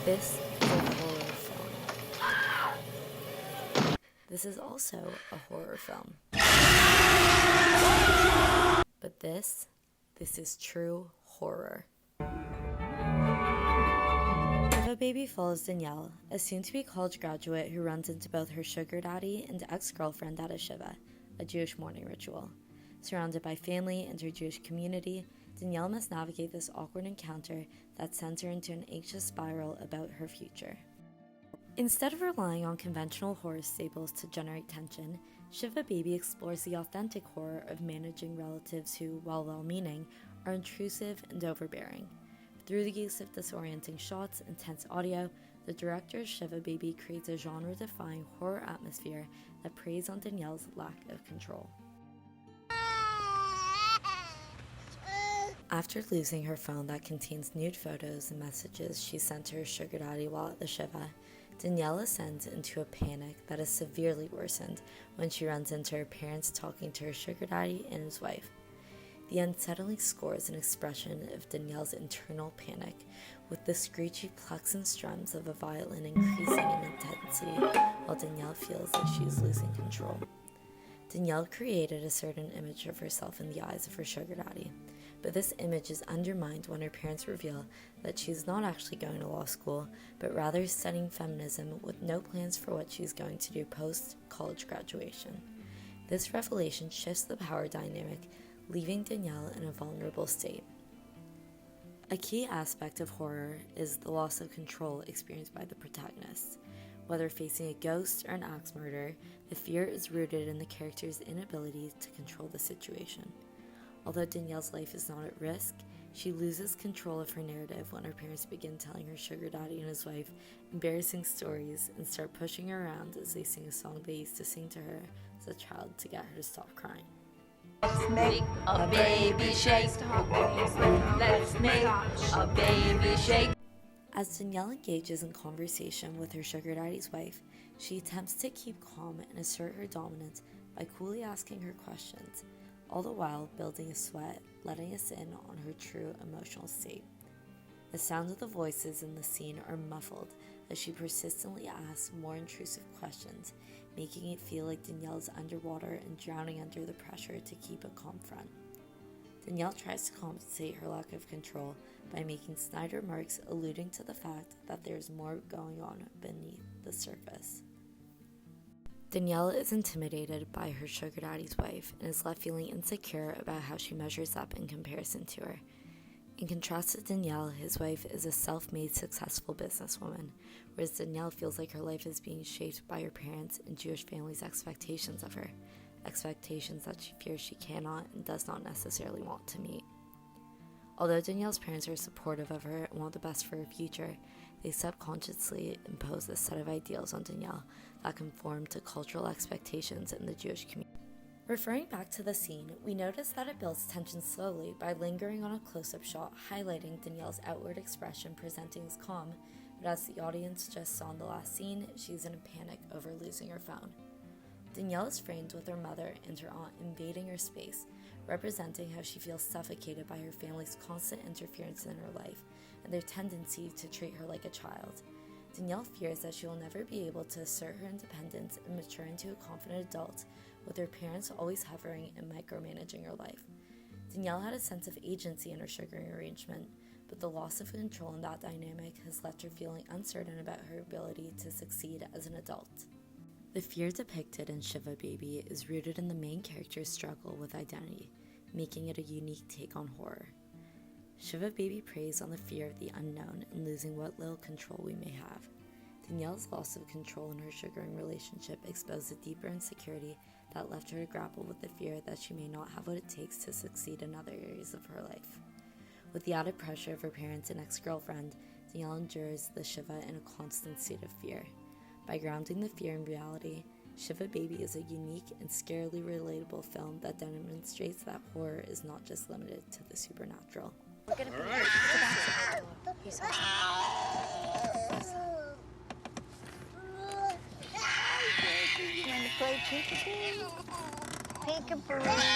This is a horror film. This is also a horror film. But this is true horror. Shiva Baby follows Danielle, a soon-to-be college graduate who runs into both her sugar daddy and ex-girlfriend at a Shiva, a Jewish mourning ritual. Surrounded by family and her Jewish community, Danielle must navigate this awkward encounter that sends her into an anxious spiral about her future. Instead of relying on conventional horror staples to generate tension, Shiva Baby explores the authentic horror of managing relatives who, while well-meaning, are intrusive and overbearing. Through the use of disorienting shots and tense audio, the director of Shiva Baby creates a genre-defying horror atmosphere that preys on Danielle's lack of control. After losing her phone that contains nude photos and messages she sent to her sugar daddy while at the Shiva, Danielle ascends into a panic that is severely worsened when she runs into her parents talking to her sugar daddy and his wife. The unsettling score is an expression of Danielle's internal panic, with the screechy plucks and strums of a violin increasing in intensity while Danielle feels like she is losing control. Danielle created a certain image of herself in the eyes of her sugar daddy, but this image is undermined when her parents reveal that she is not actually going to law school, but rather studying feminism with no plans for what she is going to do post-college graduation. This revelation shifts the power dynamic, leaving Danielle in a vulnerable state. A key aspect of horror is the loss of control experienced by the protagonist. Whether facing a ghost or an axe murder, the fear is rooted in the character's inability to control the situation. Although Danielle's life is not at risk, she loses control of her narrative when her parents begin telling her sugar daddy and his wife embarrassing stories and start pushing her around as they sing a song they used to sing to her as a child to get her to stop crying. Let's make a baby shake. Let's make a baby shake. As Danielle engages in conversation with her sugar daddy's wife, she attempts to keep calm and assert her dominance by coolly asking her questions, all the while building a sweat, letting us in on her true emotional state. The sound of the voices in the scene are muffled as she persistently asks more intrusive questions, making it feel like Danielle is underwater and drowning under the pressure to keep a calm front. Danielle tries to compensate her lack of control by making snide remarks alluding to the fact that there is more going on beneath the surface. Danielle is intimidated by her sugar daddy's wife and is left feeling insecure about how she measures up in comparison to her. In contrast to Danielle, his wife is a self-made, successful businesswoman, whereas Danielle feels like her life is being shaped by her parents' and Jewish family's expectations of her, expectations that she fears she cannot and does not necessarily want to meet. Although Danielle's parents are supportive of her and want the best for her future, they subconsciously impose a set of ideals on Danielle that conform to cultural expectations in the Jewish community. Referring back to the scene, we notice that it builds tension slowly by lingering on a close-up shot highlighting Danielle's outward expression presenting as calm, but as the audience just saw in the last scene, she's in a panic over losing her phone. Danielle is framed with her mother and her aunt invading her space, representing how she feels suffocated by her family's constant interference in her life and their tendency to treat her like a child. Danielle fears that she will never be able to assert her independence and mature into a confident adult, with her parents always hovering and micromanaging her life. Danielle had a sense of agency in her sugaring arrangement, but the loss of control in that dynamic has left her feeling uncertain about her ability to succeed as an adult. The fear depicted in Shiva Baby is rooted in the main character's struggle with identity, making it a unique take on horror. Shiva Baby preys on the fear of the unknown and losing what little control we may have. Danielle's loss of control in her sugaring relationship exposed a deeper insecurity that left her to grapple with the fear that she may not have what it takes to succeed in other areas of her life. With the added pressure of her parents and ex-girlfriend, Danielle endures the Shiva in a constant state of fear. By grounding the fear in reality, Shiva Baby is a unique and scarily relatable film that demonstrates that horror is not just limited to the supernatural. We're gonna be You saw You want to play peekaboo? Peekaboo.